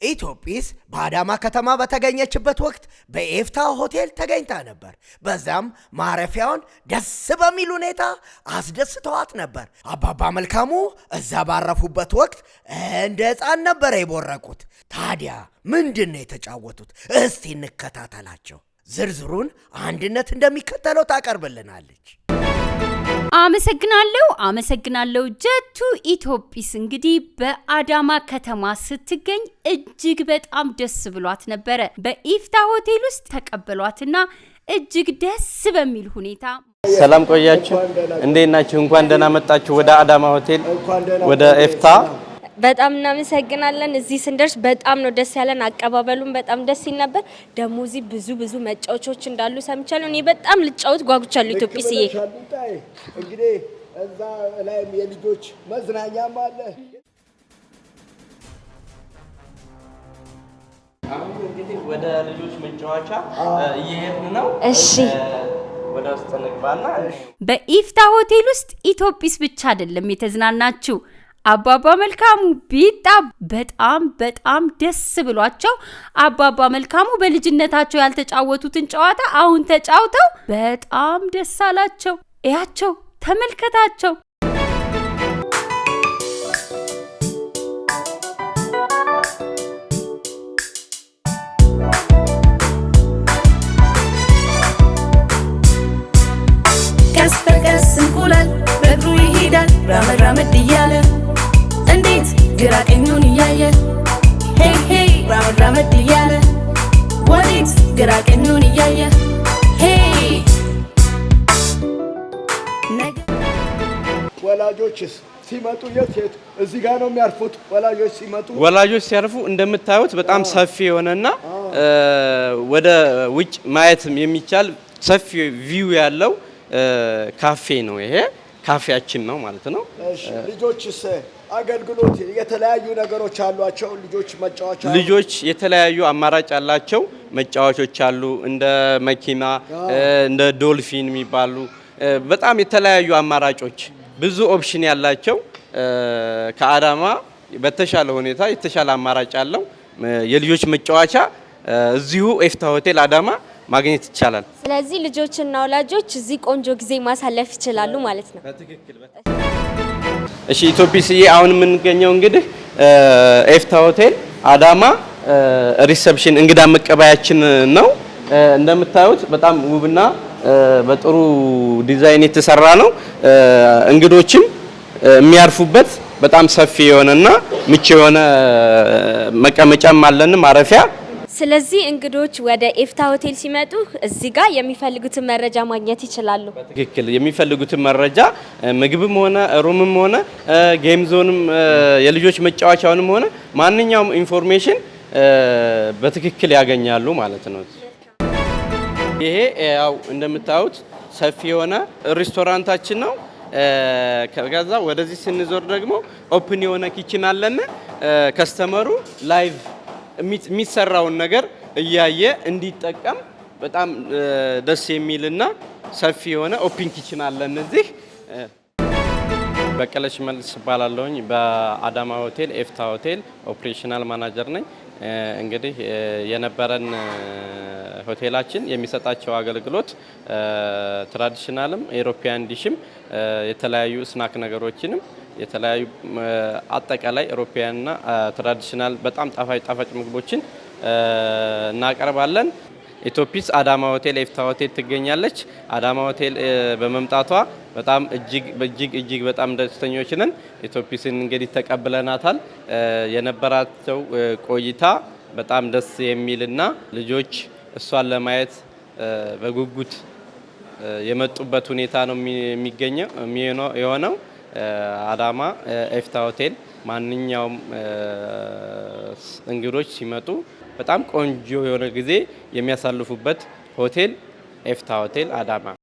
ኢትዮጲስ በአዳማ ከተማ በተገኘችበት ወቅት በኤፍታ ሆቴል ተገኝታ ነበር። በዛም ማረፊያውን ደስ በሚል ሁኔታ አስደስተዋት ነበር። አባባ መልካሙ እዛ ባረፉበት ወቅት እንደ ሕፃን ነበር የቦረቁት። ታዲያ ምንድን ነው የተጫወቱት? እስቲ እንከታተላቸው። ዝርዝሩን አንድነት እንደሚከተለው ታቀርብልናለች። አመሰግናለሁ ጀቱ ኢትዮጲስ እንግዲህ በአዳማ ከተማ ስትገኝ እጅግ በጣም ደስ ብሏት ነበረ። በኢፍታ ሆቴል ውስጥ ተቀበሏትና እጅግ ደስ በሚል ሁኔታ ሰላም ቆያችሁ። እንዴት ናችሁ? እንኳን ደህና መጣችሁ ወደ አዳማ ሆቴል ወደ ኢፍታ። በጣም እናመሰግናለን። እዚህ ስንደርስ በጣም ነው ደስ ያለን። አቀባበሉም በጣም ደስ ይል ነበር። ደግሞ እዚህ ብዙ መጫወቾች እንዳሉ ሰምቻለሁ። እኔ በጣም ልጫወት ጓጉቻለሁ። ኢትዮጲስዬ እንግዲህ እዛ ላይ የልጆች መዝናኛም አለ። አሁን እንግዲህ ወደ ልጆች መጫወቻ እየሄድን ነው። እሺ ወደ ውስጥ እንግባና በኢፍታ ሆቴል ውስጥ ኢትዮጲስ ብቻ አይደለም የተዝናናችው። አባባ መልካሙ ቢጣ በጣም ደስ ብሏቸው አባባ መልካሙ በልጅነታቸው ያልተጫወቱትን ጨዋታ አሁን ተጫውተው በጣም ደስ አላቸው። እያቸው ተመልከታቸው። ቀስ በቀስ እንቁላል በእግሩ ይሄዳል ራመድ እያለ እንዴት ግራ ቀኙን እያየ ሄይ ራመድ እያለ ወዴት ግራ ቀኙን እያየ ሄይ። ወላጆችስ ሲመጡ የት እዚህ ጋር ነው የሚያርፉት? ወላጆች ሲያርፉ እንደምታዩት በጣም ሰፊ የሆነና ወደ ውጭ ማየት የሚቻል ሰፊ ቪው ያለው ካፌ ነው። ይሄ ካፌያችን ነው ማለት ነው። ልጆችስ አገልግሎት የተለያዩ ነገሮች አሏቸው። ልጆች የተለያዩ አማራጭ አላቸው። መጫወቾች አሉ፣ እንደ መኪና፣ እንደ ዶልፊን የሚባሉ በጣም የተለያዩ አማራጮች፣ ብዙ ኦፕሽን ያላቸው ከአዳማ በተሻለ ሁኔታ የተሻለ አማራጭ አለው የልጆች መጫወቻ እዚሁ ኢፍታ ሆቴል አዳማ ማግኘት ይቻላል። ስለዚህ ልጆችና ወላጆች እዚህ ቆንጆ ጊዜ ማሳለፍ ይችላሉ ማለት ነው። በትክክል። እሺ ኢትዮጲስዬ፣ አሁን የምንገኘው እንግዲህ ኢፍታ ሆቴል አዳማ ሪሰፕሽን እንግዳ መቀበያችን ነው። እንደምታዩት በጣም ውብና በጥሩ ዲዛይን የተሰራ ነው። እንግዶችም የሚያርፉበት በጣም ሰፊ የሆነና ምቹ የሆነ መቀመጫም አለን፣ ማረፊያ። ስለዚህ እንግዶች ወደ ኢፍታ ሆቴል ሲመጡ እዚህ ጋር የሚፈልጉትን መረጃ ማግኘት ይችላሉ። በትክክል የሚፈልጉትን መረጃ ምግብም ሆነ ሩምም ሆነ ጌም ዞንም የልጆች መጫወቻውንም ሆነ ማንኛውም ኢንፎርሜሽን በትክክል ያገኛሉ ማለት ነው። ይሄ ያው እንደምታዩት ሰፊ የሆነ ሬስቶራንታችን ነው። ከዛ ወደዚህ ስንዞር ደግሞ ኦፕን የሆነ ኪችን አለን። ከስተመሩ ላይቭ የሚሰራውን ነገር እያየ እንዲጠቀም በጣም ደስ የሚልና ሰፊ የሆነ ኦፕን ኪችን አለን እዚህ። በቀለ ሽመልስ እባላለሁኝ። በአዳማ ሆቴል ኢፍታ ሆቴል ኦፕሬሽናል ማናጀር ነኝ። እንግዲህ የነበረን ሆቴላችን የሚሰጣቸው አገልግሎት ትራዲሽናልም ኢሮፒያን ዲሽም የተለያዩ ስናክ ነገሮችንም የተለያዩ አጠቃላይ ኢሮፒያንና ትራዲሽናል በጣም ጣፋጭ ምግቦችን እናቀርባለን። ኢትዮጲስ አዳማ ሆቴል ኢፍታ ሆቴል ትገኛለች። አዳማ ሆቴል በመምጣቷ በጣም እጅግ በጣም ደስተኞች ነን። ኢትዮጲስን እንግዲህ ተቀብለናታል። የነበራቸው ቆይታ በጣም ደስ የሚልና ልጆች እሷን ለማየት በጉጉት የመጡበት ሁኔታ ነው የሆነው። አዳማ ኢፍታ ሆቴል ማንኛውም እንግዶች ሲመጡ በጣም ቆንጆ የሆነ ጊዜ የሚያሳልፉበት ሆቴል ኢፍታ ሆቴል አዳማ።